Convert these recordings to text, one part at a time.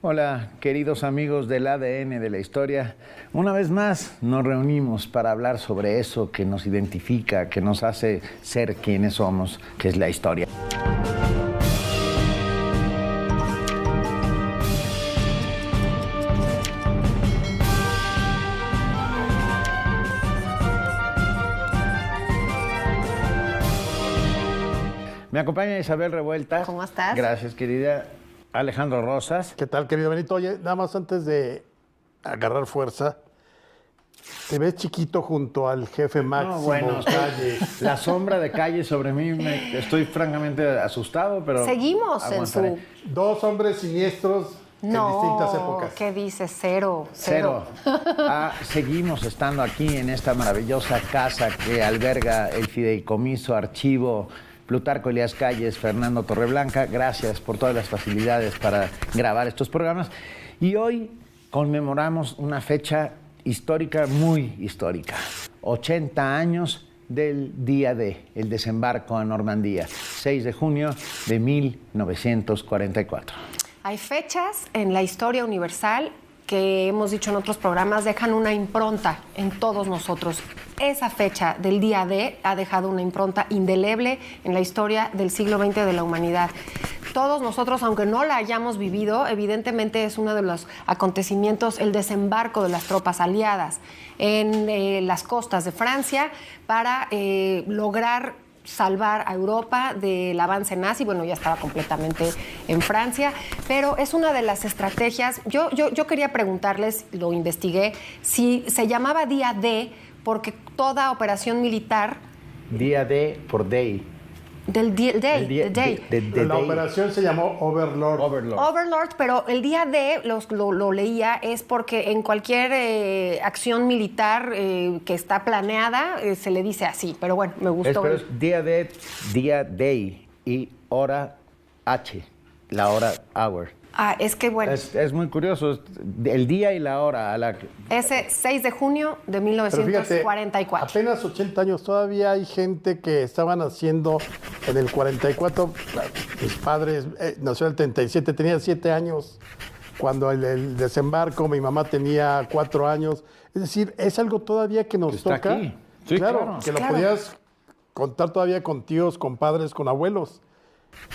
Hola, queridos amigos del ADN de la historia. Una vez más nos reunimos para hablar sobre eso que nos identifica, que nos hace ser quienes somos, que es la historia. Me acompaña Isabel Revuelta. ¿Cómo estás? Gracias, querida. Alejandro Rosas. ¿Qué tal, querido Benito? Oye, nada más antes de agarrar fuerza, te ves chiquito junto al jefe Máximo Calle. La sombra de Calle sobre mí, estoy francamente asustado, pero seguimos aguantaré. En su... Dos hombres siniestros en distintas épocas. ¿Qué dices? Cero. Seguimos estando aquí en esta maravillosa casa que alberga el fideicomiso, archivo Plutarco Elías Calles, Fernando Torreblanca. Gracias por todas las facilidades para grabar estos programas. Y hoy conmemoramos una fecha histórica, muy histórica. 80 años del día D, el desembarco a Normandía, 6 de junio de 1944. Hay fechas en la historia universal que hemos dicho en otros programas, dejan una impronta en todos nosotros. Esa fecha del día D ha dejado una impronta indeleble en la historia del siglo XX de la humanidad. Todos nosotros, aunque no la hayamos vivido, evidentemente es uno de los acontecimientos, el desembarco de las tropas aliadas en las costas de Francia para lograr salvar a Europa del avance nazi. Bueno, ya estaba completamente en Francia, pero es una de las estrategias. Yo quería preguntarles, lo investigué, si se llamaba Día D porque toda operación militar... Día D por Day. Del day. La operación se llamó Overlord. Overlord, pero el día D, lo leía, es porque en cualquier acción militar que está planeada, se le dice así, pero bueno, me gustó. Pero es día D, día day y hora H, la hora hour. Es que bueno. Es muy curioso, el día y la hora. Ese 6 de junio de 1944. Fíjate, apenas 80 años, todavía hay gente que estaban haciendo en el 44. Mis padres, nació en el 37, tenía 7 años cuando el desembarco, mi mamá tenía 4 años. Es decir, es algo todavía que nos está toca. Aquí. Sí, claro. Que lo podías contar todavía con tíos, con padres, con abuelos.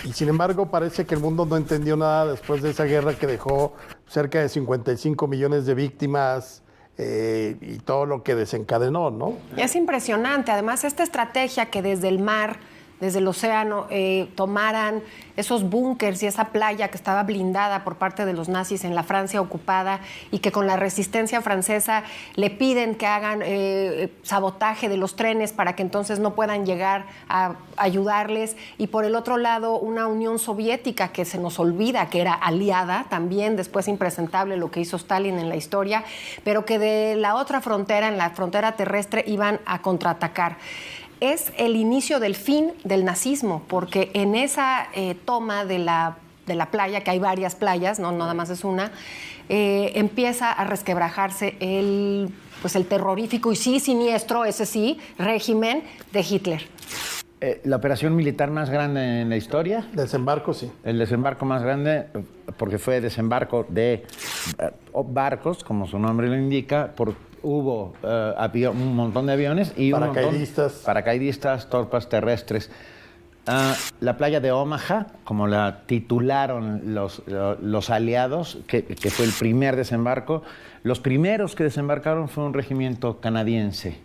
Y sin embargo, parece que el mundo no entendió nada después de esa guerra que dejó cerca de 55 millones de víctimas y todo lo que desencadenó, ¿no? Es impresionante. Además, esta estrategia que desde el mar, desde el océano, tomaran esos búnkers y esa playa que estaba blindada por parte de los nazis en la Francia ocupada y que con la resistencia francesa le piden que hagan sabotaje de los trenes para que entonces no puedan llegar a ayudarles. Y por el otro lado, una Unión Soviética que se nos olvida que era aliada, también después impresentable lo que hizo Stalin en la historia, pero que de la otra frontera, en la frontera terrestre, iban a contraatacar. Es el inicio del fin del nazismo, porque en esa toma de la playa, que hay varias playas, no nada más es una, empieza a resquebrajarse el terrorífico y sí siniestro, ese sí, régimen de Hitler. La operación militar más grande en la historia. Desembarco, sí. El desembarco más grande, porque fue desembarco de barcos, como su nombre lo indica, hubo un montón de aviones y paracaidistas, tropas terrestres. La playa de Omaha, como la titularon los aliados, que fue el primer desembarco, los primeros que desembarcaron fue un regimiento canadiense,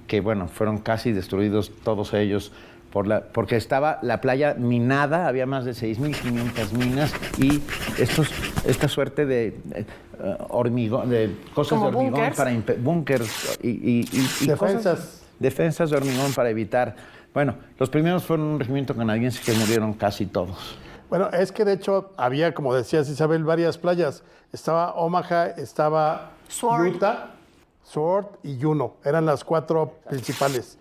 que bueno, fueron casi destruidos todos ellos porque estaba la playa minada, había más de 6.500 minas y esta suerte de hormigón, de cosas como de hormigón bunkers. Para búnkers y defensas de hormigón para evitar. Bueno, los primeros fueron un regimiento canadiense que murieron casi todos. Bueno, es que de hecho había, como decías Isabel, varias playas. Estaba Omaha, estaba Utah, Sword y Juno. Eran las 4 principales.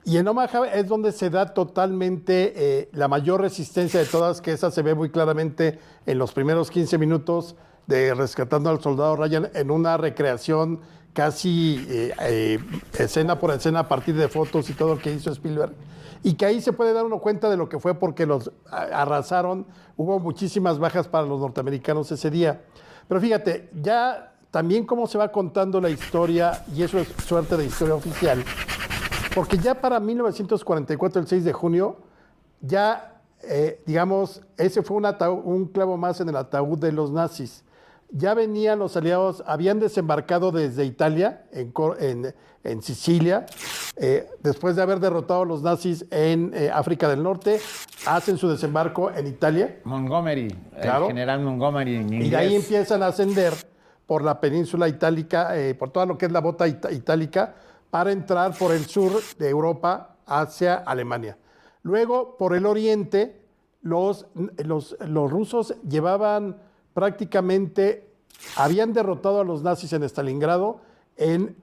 Y en Omaha es donde se da totalmente la mayor resistencia de todas, que esa se ve muy claramente en los primeros 15 minutos, de Rescatando al Soldado Ryan en una recreación casi escena por escena a partir de fotos y todo lo que hizo Spielberg. Y que ahí se puede dar uno cuenta de lo que fue porque los arrasaron. Hubo muchísimas bajas para los norteamericanos ese día. Pero fíjate, ya también cómo se va contando la historia, y eso es suerte de historia oficial, porque ya para 1944, el 6 de junio, ya, digamos, ese fue un clavo más en el ataúd de los nazis. Ya venían los aliados, habían desembarcado desde Italia, en Sicilia, después de haber derrotado a los nazis en África del Norte, hacen su desembarco en Italia. Montgomery, claro. El general Montgomery en inglés. Y de ahí empiezan a ascender por la península itálica, por todo lo que es la bota itálica, para entrar por el sur de Europa hacia Alemania. Luego, por el oriente, los rusos llevaban prácticamente, habían derrotado a los nazis en Stalingrado en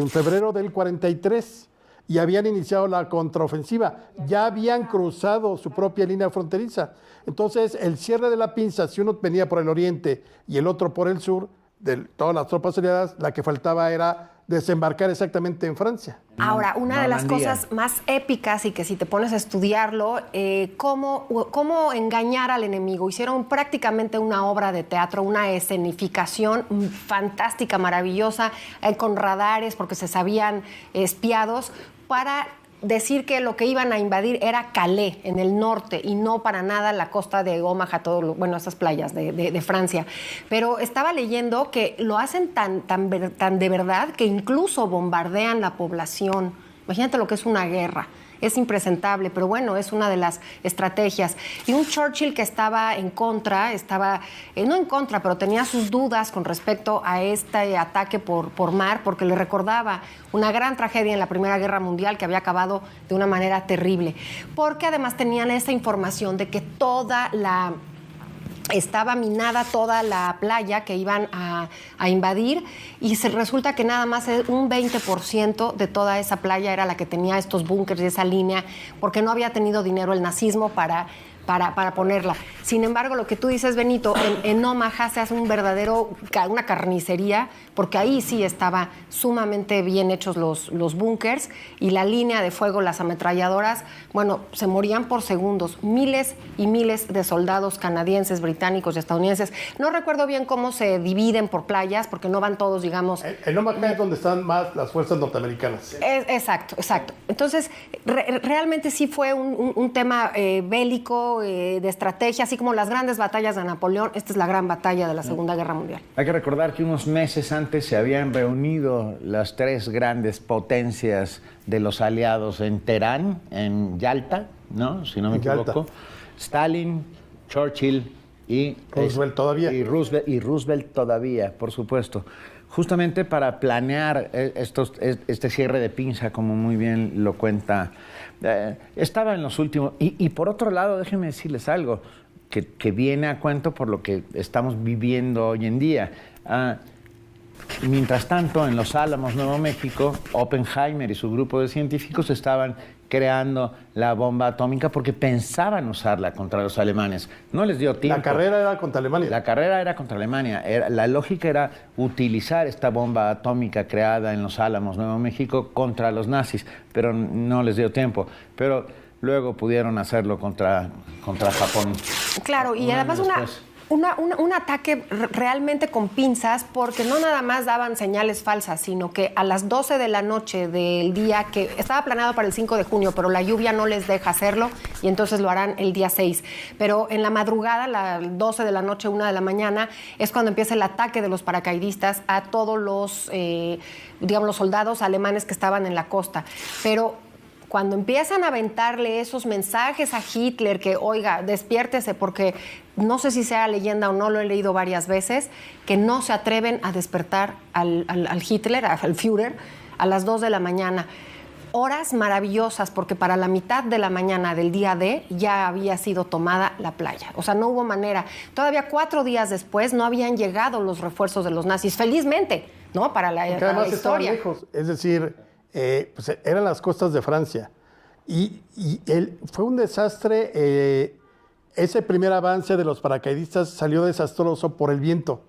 febrero del 43 y habían iniciado la contraofensiva. Ya habían cruzado su propia línea fronteriza. Entonces, el cierre de la pinza, si uno venía por el oriente y el otro por el sur, de todas las tropas aliadas, la que faltaba era desembarcar exactamente en Francia. Ahora, una de las cosas más épicas y que si te pones a estudiarlo, cómo engañar al enemigo. Hicieron prácticamente una obra de teatro, una escenificación fantástica, maravillosa, con radares porque se sabían espiados, para decir que lo que iban a invadir era Calais, en el norte, y no para nada la costa de Omaha, esas playas de Francia. Pero estaba leyendo que lo hacen tan de verdad que incluso bombardean la población. Imagínate lo que es una guerra. Es impresentable, pero bueno, es una de las estrategias. Y un Churchill que estaba en contra, no en contra, pero tenía sus dudas con respecto a este ataque por mar, porque le recordaba una gran tragedia en la Primera Guerra Mundial que había acabado de una manera terrible. Porque además tenían esa información de que estaba minada toda la playa que iban a invadir, y resulta que nada más un 20% de toda esa playa era la que tenía estos búnkers y esa línea, porque no había tenido dinero el nazismo para ponerla. Sin embargo, lo que tú dices, Benito, en Omaha se hace una carnicería, porque ahí sí estaba sumamente bien hechos los búnkers, y la línea de fuego, las ametralladoras, bueno, se morían por segundos. Miles y miles de soldados canadienses, británicos y estadounidenses. No recuerdo bien cómo se dividen por playas, porque no van todos, digamos... En Omaha es donde están más las fuerzas norteamericanas. Exacto. Entonces, realmente sí fue un tema bélico, de estrategia, así como las grandes batallas de Napoleón. Esta es la gran batalla de la Segunda Guerra Mundial. Hay que recordar que unos meses antes se habían reunido las tres grandes potencias de los aliados en Teherán, en Yalta, ¿no? Si no me equivoco. Stalin, Churchill y Roosevelt todavía. Y Roosevelt todavía, por supuesto. Justamente para planear este cierre de pinza, como muy bien lo cuenta. Estaba en los últimos... Y por otro lado, déjenme decirles algo que viene a cuento por lo que estamos viviendo hoy en día. Mientras tanto, en Los Álamos, Nuevo México, Oppenheimer y su grupo de científicos estaban creando la bomba atómica porque pensaban usarla contra los alemanes. No les dio tiempo. La carrera era contra Alemania. La carrera era contra Alemania. La lógica era utilizar esta bomba atómica creada en Los Álamos, Nuevo México, contra los nazis, pero no les dio tiempo. Pero luego pudieron hacerlo contra Japón. Claro, y además un ataque realmente con pinzas, porque no nada más daban señales falsas, sino que a las 12 de la noche del día, que estaba planeado para el 5 de junio, pero la lluvia no les deja hacerlo, y entonces lo harán el día 6. Pero en la madrugada, las 12 de la noche, 1 de la mañana, es cuando empieza el ataque de los paracaidistas a todos los soldados alemanes que estaban en la costa. Pero cuando empiezan a aventarle esos mensajes a Hitler, que, oiga, despiértese, porque no sé si sea leyenda o no, lo he leído varias veces, que no se atreven a despertar al Hitler, al Führer, a las 2 de la mañana. Horas maravillosas, porque para la mitad de la mañana del día D ya había sido tomada la playa. O sea, no hubo manera. Todavía 4 días después no habían llegado los refuerzos de los nazis, felizmente, ¿no? Para la historia. Estaban lejos, es decir... pues eran las costas de Francia y fue un desastre. Ese primer avance de los paracaidistas salió desastroso por el viento.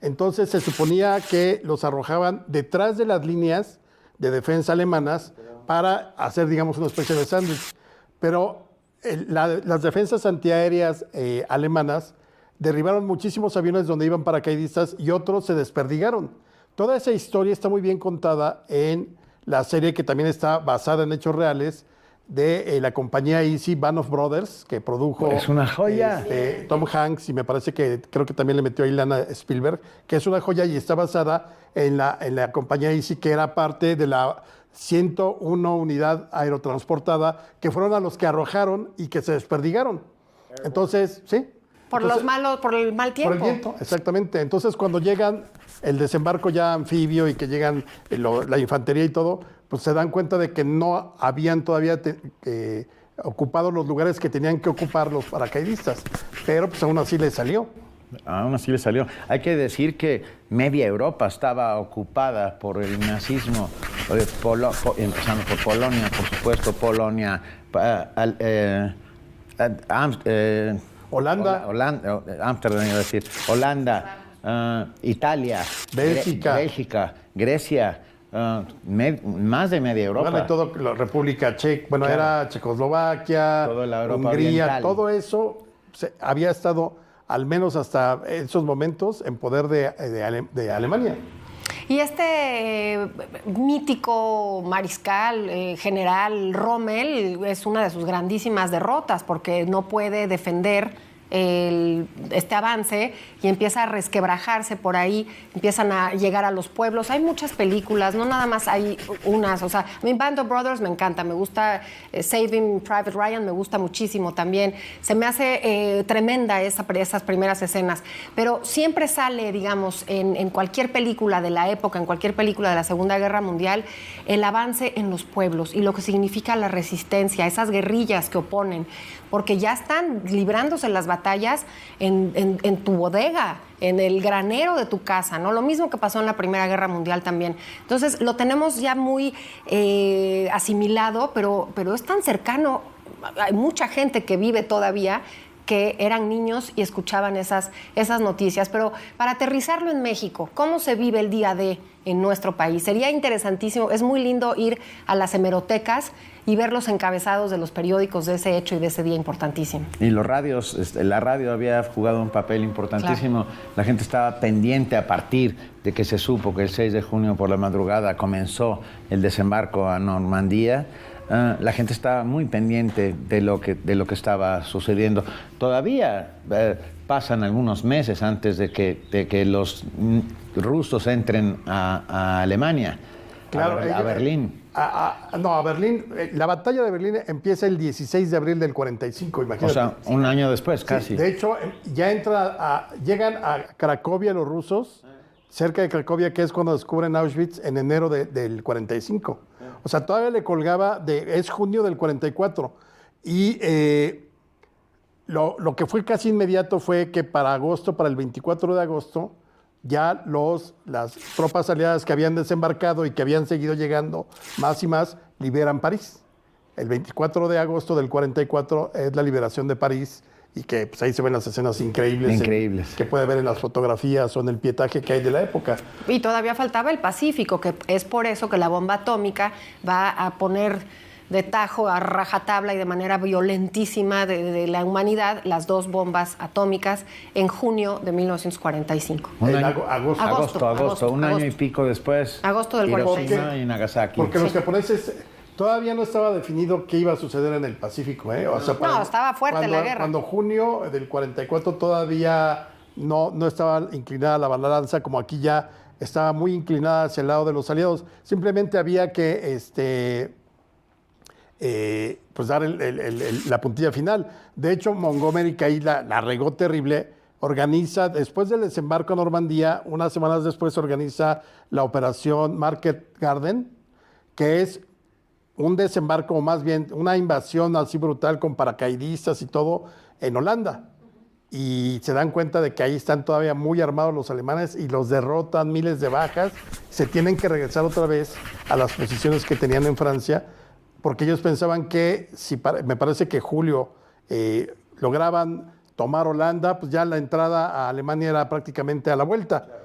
Entonces se suponía que los arrojaban detrás de las líneas de defensa alemanas para hacer, digamos, una especie de sándwich. Pero las defensas antiaéreas alemanas derribaron muchísimos aviones donde iban paracaidistas y otros se desperdigaron. Toda esa historia está muy bien contada en la serie que también está basada en hechos reales de la compañía Easy, Band of Brothers, que produjo... Es una joya. Tom Hanks, y me parece que creo que también le metió ahí Lana Spielberg, que es una joya y está basada en la compañía Easy, que era parte de la 101 unidad aerotransportada, que fueron a los que arrojaron y que se desperdigaron. Entonces, ¿sí? Por el mal tiempo. Por el viento, exactamente. Entonces, cuando llegan el desembarco ya anfibio y que llegan la infantería y todo, pues se dan cuenta de que no habían todavía ocupado los lugares que tenían que ocupar los paracaidistas. Pero pues aún así les salió. Aún así le salió. Hay que decir que media Europa estaba ocupada por el nazismo, empezando por Polonia, por supuesto, Polonia, Holanda, Ámsterdam, iba a decir, Holanda, Italia, Bélgica, Grecia, más de media Europa. Bueno, y todo la República Checa, bueno, claro. Era Checoslovaquia, toda la Europa Hungría, oriental. Todo eso había estado, al menos hasta esos momentos, en poder de Alemania. Y este mítico mariscal, general Rommel, es una de sus grandísimas derrotas porque no puede defender este avance y empieza a resquebrajarse por ahí, empiezan a llegar a los pueblos. Hay muchas películas, no nada más hay unas. O sea, a mí Band of Brothers me encanta, me gusta Saving Private Ryan, me gusta muchísimo también. Se me hace tremenda esas primeras escenas, pero siempre sale, digamos, en cualquier película de la época, en cualquier película de la Segunda Guerra Mundial, el avance en los pueblos y lo que significa la resistencia, esas guerrillas que oponen, porque ya están librándose las batallas en tu bodega, en el granero de tu casa, ¿no? Lo mismo que pasó en la Primera Guerra Mundial también. Entonces, lo tenemos ya muy asimilado, pero es tan cercano. Hay mucha gente que vive todavía que eran niños y escuchaban esas noticias. Pero para aterrizarlo en México, ¿cómo se vive el día D en nuestro país? Sería interesantísimo, es muy lindo ir a las hemerotecas y ver los encabezados de los periódicos de ese hecho y de ese día importantísimo. Y los radios, la radio había jugado un papel importantísimo. Claro. La gente estaba pendiente a partir de que se supo que el 6 de junio por la madrugada comenzó el desembarco a Normandía. La gente estaba muy pendiente de lo que estaba sucediendo. Todavía pasan algunos meses antes de que los rusos entren a Alemania, claro, a Berlín. A Berlín. La batalla de Berlín empieza el 16 de abril del 45, imagínate. O sea, un año después, casi. Sí, de hecho, ya llegan a Cracovia los rusos, cerca de Cracovia, que es cuando descubren Auschwitz en enero del 45. O sea, todavía le colgaba, es junio del 44. Y lo que fue casi inmediato fue que para el 24 de agosto, ya las tropas aliadas que habían desembarcado y que habían seguido llegando más y más, liberan París. El 24 de agosto del 44 es la liberación de París y que pues, ahí se ven las escenas increíbles. Que puede ver en las fotografías o en el pietaje que hay de la época. Y todavía faltaba el Pacífico, que es por eso que la bomba atómica va a poner de tajo, a rajatabla y de manera violentísima de la humanidad las dos bombas atómicas en junio de 1945. Agosto, un año y pico después. Agosto del 45. Y Nagasaki. Porque los japoneses todavía no estaba definido qué iba a suceder en el Pacífico, ¿eh? O sea, estaba fuerte la guerra. Cuando junio del 44 todavía no estaba inclinada la balanza, como aquí ya estaba muy inclinada hacia el lado de los aliados. Simplemente había que pues dar la puntilla final. De hecho, Montgomery, que ahí la regó terrible, organiza, después del desembarco a Normandía, unas semanas después organiza la operación Market Garden, que es un desembarco, o más bien una invasión así brutal con paracaidistas y todo en Holanda. Y se dan cuenta de que ahí están todavía muy armados los alemanes y los derrotan, miles de bajas. Se tienen que regresar otra vez a las posiciones que tenían en Francia, porque ellos pensaban que, me parece que julio lograban tomar Holanda, pues ya la entrada a Alemania era prácticamente a la vuelta. Claro.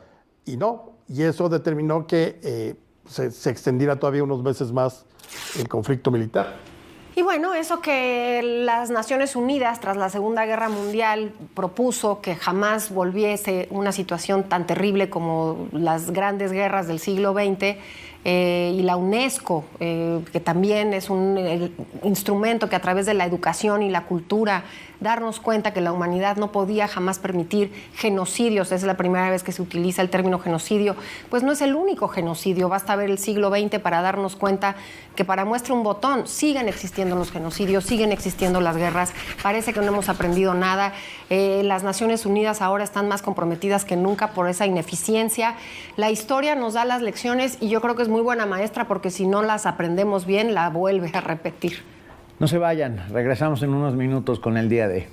y no. Y eso determinó que se extendiera todavía unos meses más el conflicto militar. Y bueno, eso que las Naciones Unidas tras la Segunda Guerra Mundial propuso que jamás volviese una situación tan terrible como las grandes guerras del siglo XX, y la UNESCO, que también es un instrumento que a través de la educación y la cultura darnos cuenta que la humanidad no podía jamás permitir genocidios. Es la primera vez que se utiliza el término genocidio. Pues no es el único genocidio. Basta ver el siglo XX para darnos cuenta que, para muestra un botón, siguen existiendo los genocidios, siguen existiendo las guerras. Parece que no hemos aprendido nada. Las Naciones Unidas ahora están más comprometidas que nunca por esa ineficiencia. La historia nos da las lecciones y yo creo que es muy buena maestra, porque si no las aprendemos bien, la vuelve a repetir. No se vayan, regresamos en unos minutos con el día D.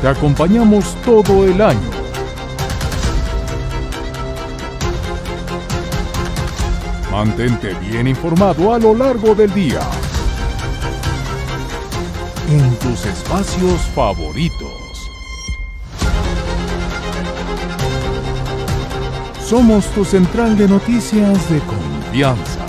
Te acompañamos todo el año. Mantente bien informado a lo largo del día. En tus espacios favoritos. Somos tu central de noticias de confianza.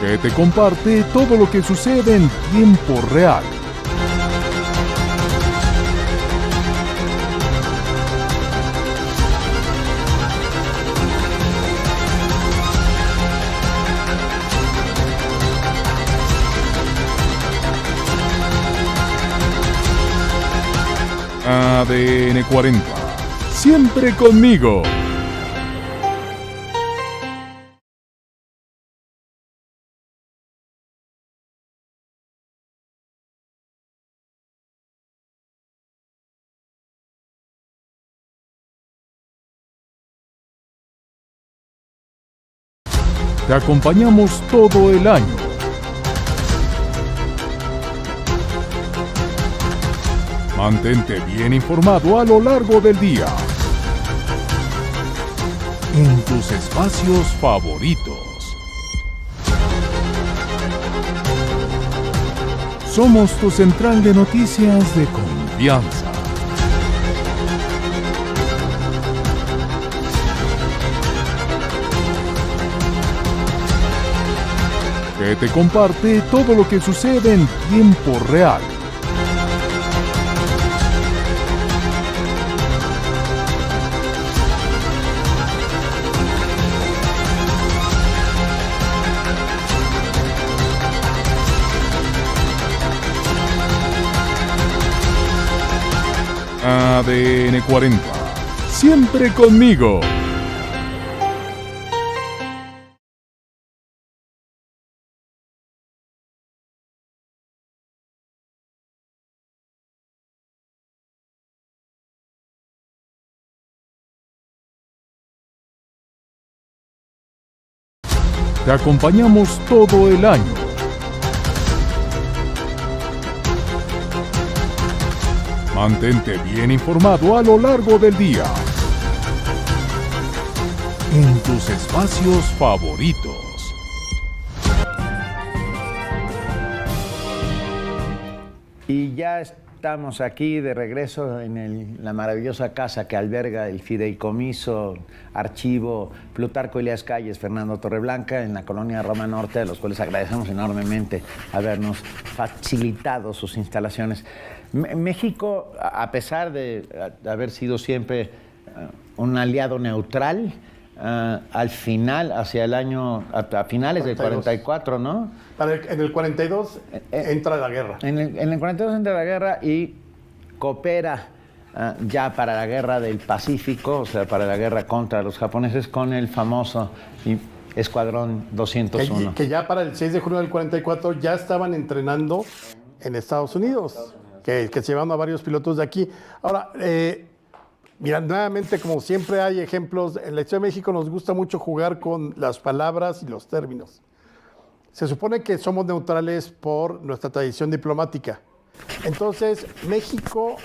Que te comparte todo lo que sucede en tiempo real. ADN 40. Siempre conmigo. Te acompañamos todo el año. Mantente bien informado a lo largo del día. En tus espacios favoritos. Somos tu central de noticias de confianza. Que te comparte todo lo que sucede en tiempo real. ADN 40. Siempre conmigo. Te acompañamos todo el año. Mantente bien informado a lo largo del día. En tus espacios favoritos. Y ya estamos aquí de regreso en la maravillosa casa que alberga el Fideicomiso Archivo Plutarco Elías Calles Fernando Torreblanca en la colonia Roma Norte, a los cuales agradecemos enormemente habernos facilitado sus instalaciones. México, a pesar de haber sido siempre un aliado neutral, al final, hacia el año, a finales del 44, ¿no? En el 42 entra la guerra. En el 42 entra la guerra y coopera ya para la guerra del Pacífico, o sea, para la guerra contra los japoneses, con el famoso Escuadrón 201. Que ya para el 6 de junio del 44 ya estaban entrenando en Estados Unidos, que se llevaban a varios pilotos de aquí. Ahora, Mira, nuevamente, como siempre hay ejemplos, en la historia de México nos gusta mucho jugar con las palabras y los términos. Se supone que somos neutrales por nuestra tradición diplomática. Entonces, México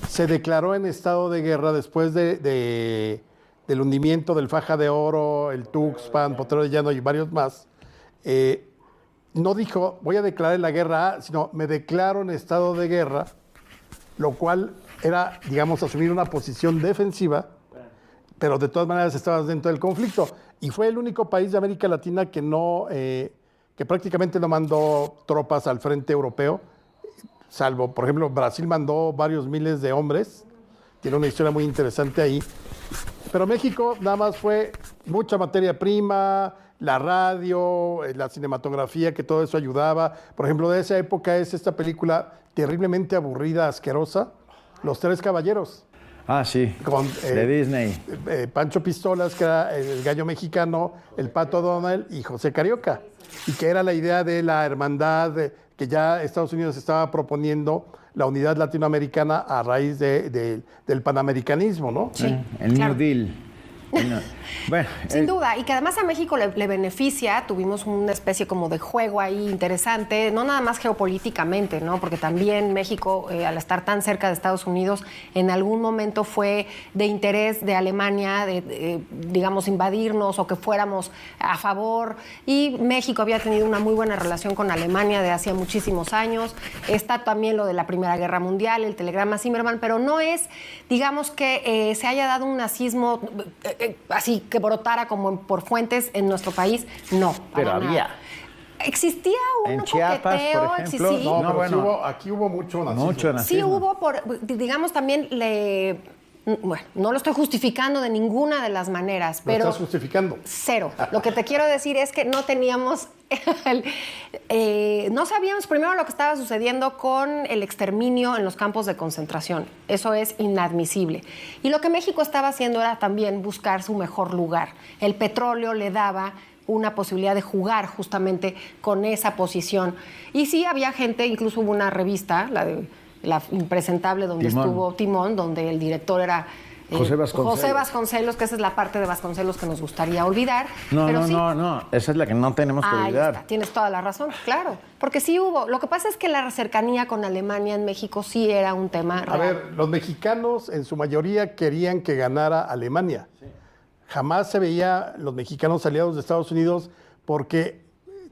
se declaró en estado de guerra después del hundimiento del Faja de Oro, el Tuxpan, Potrero de Llano y varios más. No dijo, voy a declarar la guerra, sino me declaro en estado de guerra, lo cual era, digamos, asumir una posición defensiva, pero de todas maneras estabas dentro del conflicto. Y fue el único país de América Latina que no, que prácticamente no mandó tropas al frente europeo, salvo, por ejemplo, Brasil mandó varios miles de hombres. Tiene una historia muy interesante ahí. Pero México nada más fue mucha materia prima, la radio, la cinematografía, que todo eso ayudaba. Por ejemplo, de esa época es esta película terriblemente aburrida, asquerosa, Los Tres Caballeros. Ah, sí, de Disney. Pancho Pistolas, que era el gallo mexicano, el Pato Donald y José Carioca. Y que era la idea de la hermandad, que ya Estados Unidos estaba proponiendo la unidad latinoamericana a raíz del panamericanismo, ¿no? Sí, el New Deal. Bueno, sin duda, y que además a México le beneficia. Tuvimos una especie como de juego ahí interesante, no nada más geopolíticamente, ¿no? Porque también México, al estar tan cerca de Estados Unidos, en algún momento fue de interés de Alemania, digamos, invadirnos o que fuéramos a favor. Y México había tenido una muy buena relación con Alemania de hacía muchísimos años. Está también lo de la Primera Guerra Mundial, el telegrama Zimmermann, pero no es, digamos, que se haya dado un nazismo así que brotara como por fuentes en nuestro país, no. Pero había. Existía un en Chiapas, coqueteo, por ejemplo. sí. No, bueno, aquí hubo mucho nazismo. Mucho nazismo. Sí hubo, digamos, también bueno, no lo estoy justificando de ninguna de las maneras, pero... ¿Lo estás justificando? Cero. Lo que te quiero decir es que no teníamos... no sabíamos primero lo que estaba sucediendo con el exterminio en los campos de concentración. Eso es inadmisible. Y lo que México estaba haciendo era también buscar su mejor lugar. El petróleo le daba una posibilidad de jugar justamente con esa posición. Y sí, había gente, incluso hubo una revista, la impresentable, donde estuvo Timón, donde el director era José Vasconcelos, que esa es la parte de Vasconcelos que nos gustaría olvidar. No, pero no, esa es la que no tenemos que olvidar. Está. Tienes toda la razón, claro, porque sí hubo. Lo que pasa es que la cercanía con Alemania en México sí era un tema real. A ver, los mexicanos en su mayoría querían que ganara Alemania. Sí. Jamás se veía los mexicanos aliados de Estados Unidos porque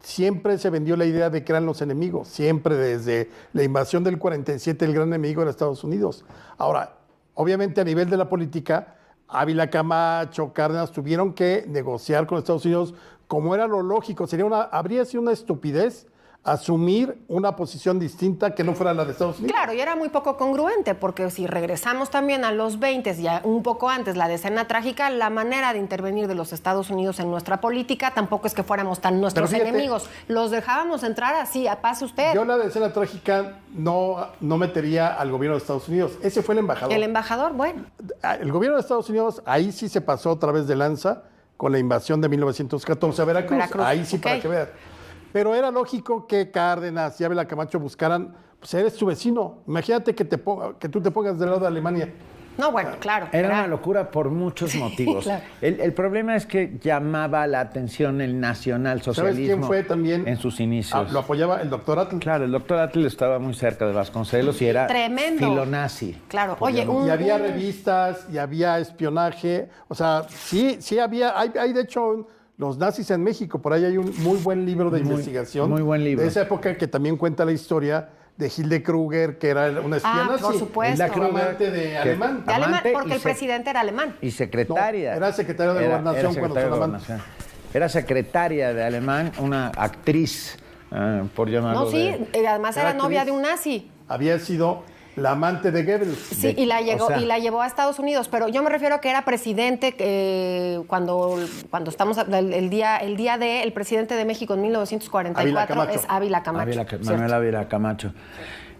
siempre se vendió la idea de que eran los enemigos, siempre desde la invasión del 47 el gran enemigo era Estados Unidos. Ahora, obviamente a nivel de la política, Ávila Camacho, Cárdenas tuvieron que negociar con Estados Unidos como era lo lógico. Habría sido una estupidez asumir una posición distinta que no fuera la de Estados Unidos. Claro, y era muy poco congruente, porque si regresamos también a los 20, ya un poco antes, la decena trágica, la manera de intervenir de los Estados Unidos en nuestra política tampoco es que fuéramos tan nuestros enemigos. Los dejábamos entrar así, pase usted. Yo la decena trágica no metería al gobierno de Estados Unidos. Ese fue el embajador. El embajador, bueno. El gobierno de Estados Unidos, ahí sí se pasó otra vez de lanza con la invasión de 1914 a Veracruz. Ahí sí, para que veas. Pero era lógico que Cárdenas y Ávila Camacho buscaran, pues eres tu vecino. Imagínate que tú te pongas del lado de Alemania. No, bueno, claro. Era una locura por muchos motivos. Claro. El problema es que llamaba la atención el nacionalsocialismo. ¿Sabes quién fue también? En sus inicios. Lo apoyaba el doctor Atl. Claro, el doctor Atl estaba muy cerca de Vasconcelos y era tremendo filonazi. Claro, oye, y había revistas y había espionaje. O sea, sí había. Hay de hecho los nazis en México. Por ahí hay un muy buen libro de investigación. Muy buen libro. De esa época que también cuenta la historia de Hilde Kruger, que era una espía nazi. Por supuesto. La amante de alemán. De alemán, porque el presidente era alemán. Y secretaria. No, era secretaria de Gobernación cuando fue alemán. Era secretaria de alemán, una actriz, por llamarlo. No, sí, además era novia de un nazi. Había sido la amante de Goebbels. Sí, y la llevó a Estados Unidos, pero yo me refiero a que era presidente cuando estamos el día de el presidente de México en 1944 es Ávila Camacho. Manuel Ávila Camacho.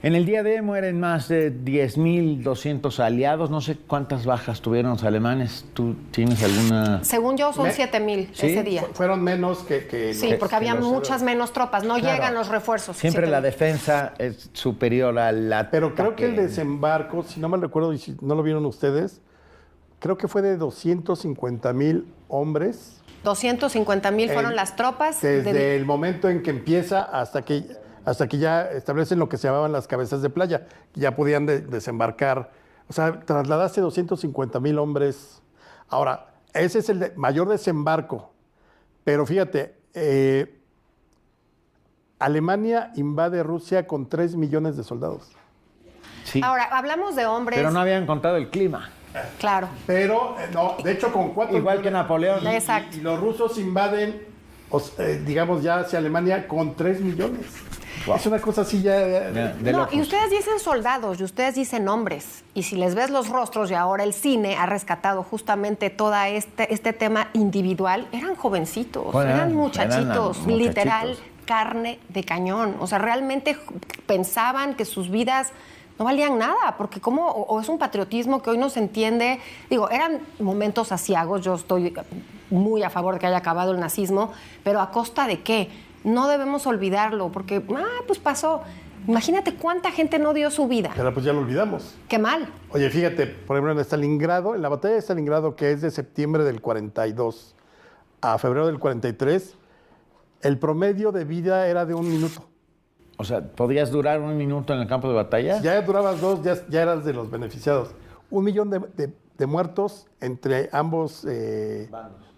En el día D mueren más de 10.200 aliados. No sé cuántas bajas tuvieron los alemanes. ¿Tú tienes alguna...? Según yo, son 7.000 ese día. Fueron menos que sí, porque había muchas menos tropas. No llegan los refuerzos. Siempre la defensa es superior a la... Pero creo que el desembarco, si no me recuerdo y si no lo vieron ustedes, creo que fue de 250,000 hombres. 250,000 fueron las tropas. Desde el momento en que empieza hasta que ya establecen lo que se llamaban las cabezas de playa, ya podían desembarcar. O sea, trasladaste 250,000 hombres. Ahora, ese es el mayor desembarco. Pero fíjate, Alemania invade Rusia con 3 millones de soldados. Sí. Ahora, hablamos de hombres. Pero no habían contado el clima. Claro. Pero, no, de hecho, con 4 Igual millones, que Napoleón. Exacto. Y los rusos invaden, digamos, ya hacia Alemania con 3 millones. Wow. Es una cosa así ya de no, locos. y ustedes dicen soldados y ustedes dicen hombres. Y si les ves los rostros, y ahora el cine ha rescatado justamente todo este tema individual, eran jovencincitos, eran muchachitos, literal, carne de cañón. O sea, realmente pensaban que sus vidas no valían nada, porque o es un patriotismo que hoy no se entiende. Digo, eran momentos aciagos, yo estoy muy a favor de que haya acabado el nazismo, pero ¿a costa de qué? No debemos olvidarlo, porque, pues pasó. Imagínate cuánta gente no dio su vida. Pero pues ya lo olvidamos. Qué mal. Oye, fíjate, por ejemplo, en Stalingrado, en la batalla de Stalingrado, que es de septiembre del 42 a febrero del 43, el promedio de vida era de 1 minuto. O sea, ¿podías durar 1 minuto en el campo de batalla? Si ya durabas 2, ya eras de los beneficiados. 1 millón de muertos entre ambos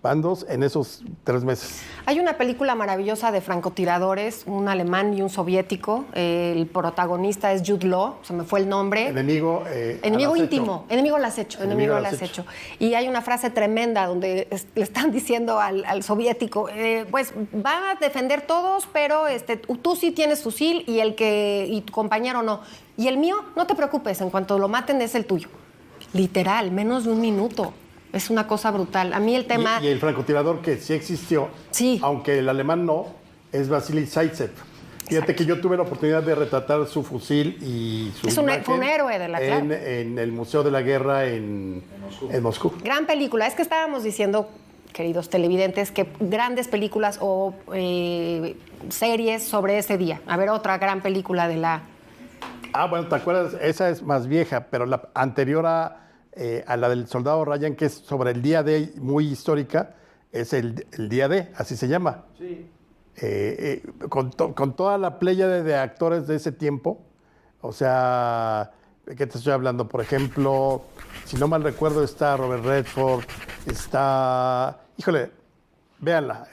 bandos en esos 3 meses. Hay una película maravillosa de francotiradores, un alemán y un soviético. El protagonista es Jude Law, se me fue el nombre. Enemigo íntimo, enemigo al acecho. Y hay una frase tremenda donde le están diciendo al soviético, pues van a defender todos, pero tú sí tienes fusil y tu compañero no. Y el mío, no te preocupes, en cuanto lo maten es el tuyo. Literal, menos de 1 minuto. Es una cosa brutal. A mí el tema... Y el francotirador que sí existió, sí, aunque el alemán no, es Vasily Zaitsev. Fíjate que yo tuve la oportunidad de retratar su fusil y su fue un héroe de la guerra. En el Museo de la Guerra en Moscú. Gran película. Es que estábamos diciendo, queridos televidentes, que grandes películas o series sobre ese día. A ver, otra gran película de la... Bueno, ¿te acuerdas? Esa es más vieja, pero la anterior a la del Soldado Ryan, que es sobre el Día D, muy histórica, es el Día D, así se llama. Sí. Con toda la pléyade de actores de ese tiempo, o sea, ¿qué te estoy hablando? Por ejemplo, si no mal recuerdo, está Robert Redford, está... Híjole, véanla,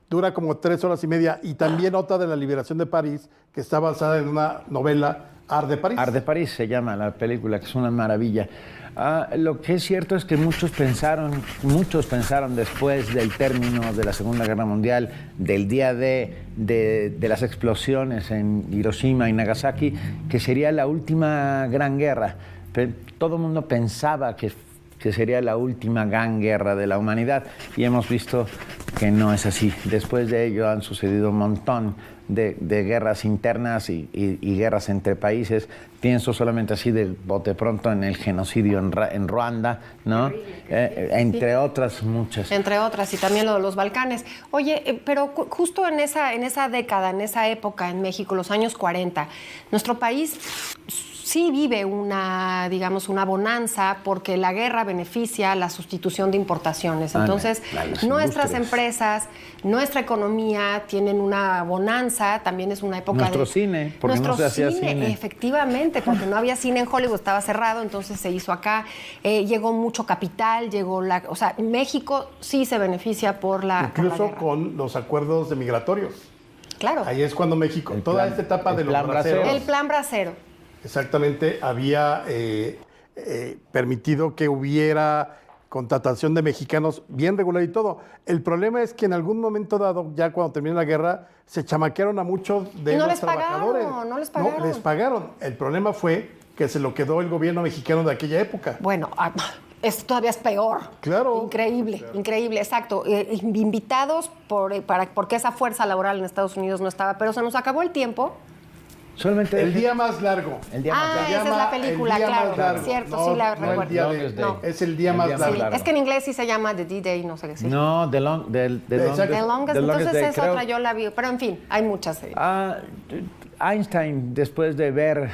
dura como 3 horas y media, y también otra de la liberación de París, que está basada en una novela, Art de París. Art de París se llama la película, que es una maravilla. Lo que es cierto es que muchos pensaron después del término de la Segunda Guerra Mundial, del día de las explosiones en Hiroshima y Nagasaki, que sería la última gran guerra. Pero todo el mundo pensaba que sería la última gran guerra de la humanidad, y hemos visto que no es así. Después de ello han sucedido un montón de guerras internas y guerras entre países. Pienso solamente así de bote pronto en el genocidio en Ruanda, ¿no? Entre otras muchas. Entre otras, y también lo de los Balcanes. Oye, pero justo en esa década, en esa época en México, los años 40, nuestro país sí vive una bonanza, porque la guerra beneficia la sustitución de importaciones. Entonces, nuestras empresas, nuestra economía tienen una bonanza, también es una época nuestro cine, porque no se hacía cine. Efectivamente, porque no había cine en Hollywood, estaba cerrado, entonces se hizo acá. Llegó mucho capital, o sea, México sí se beneficia por la Incluso con los acuerdos migratorios. Claro. Ahí es cuando México, toda esta etapa de los braceros. El plan bracero. Exactamente, había permitido que hubiera contratación de mexicanos bien regular y todo. El problema es que en algún momento dado, ya cuando terminó la guerra, se chamaquearon a muchos de los trabajadores. No les pagaron. No les pagaron. El problema fue que se lo quedó el gobierno mexicano de aquella época. Bueno, esto todavía es peor. Claro. Increíble, claro. Increíble, exacto. Invitados porque esa fuerza laboral en Estados Unidos no estaba, pero se nos acabó el tiempo. Solamente el día más largo. Esa es la película, claro. Cierto, sí la recuerdo. Es el día más largo. Sí, es que en inglés sí se llama The D-Day, no sé qué decir. No, The Longest. Entonces es otra, yo la vi. Pero en fin, hay muchas. Einstein, después de ver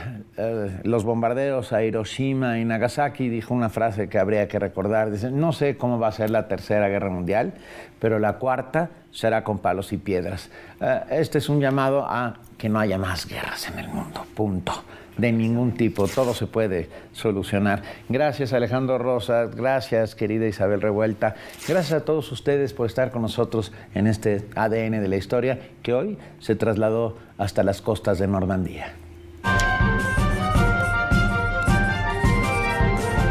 los bombardeos a Hiroshima y Nagasaki, dijo una frase que habría que recordar. Dice, no sé cómo va a ser la Tercera Guerra Mundial, pero la cuarta será con palos y piedras. Este es un llamado a que no haya más guerras en el mundo, punto. De ningún tipo, todo se puede solucionar. Gracias, Alejandro Rosas, gracias, querida Isabel Revuelta, gracias a todos ustedes por estar con nosotros en este ADN de la historia que hoy se trasladó hasta las costas de Normandía.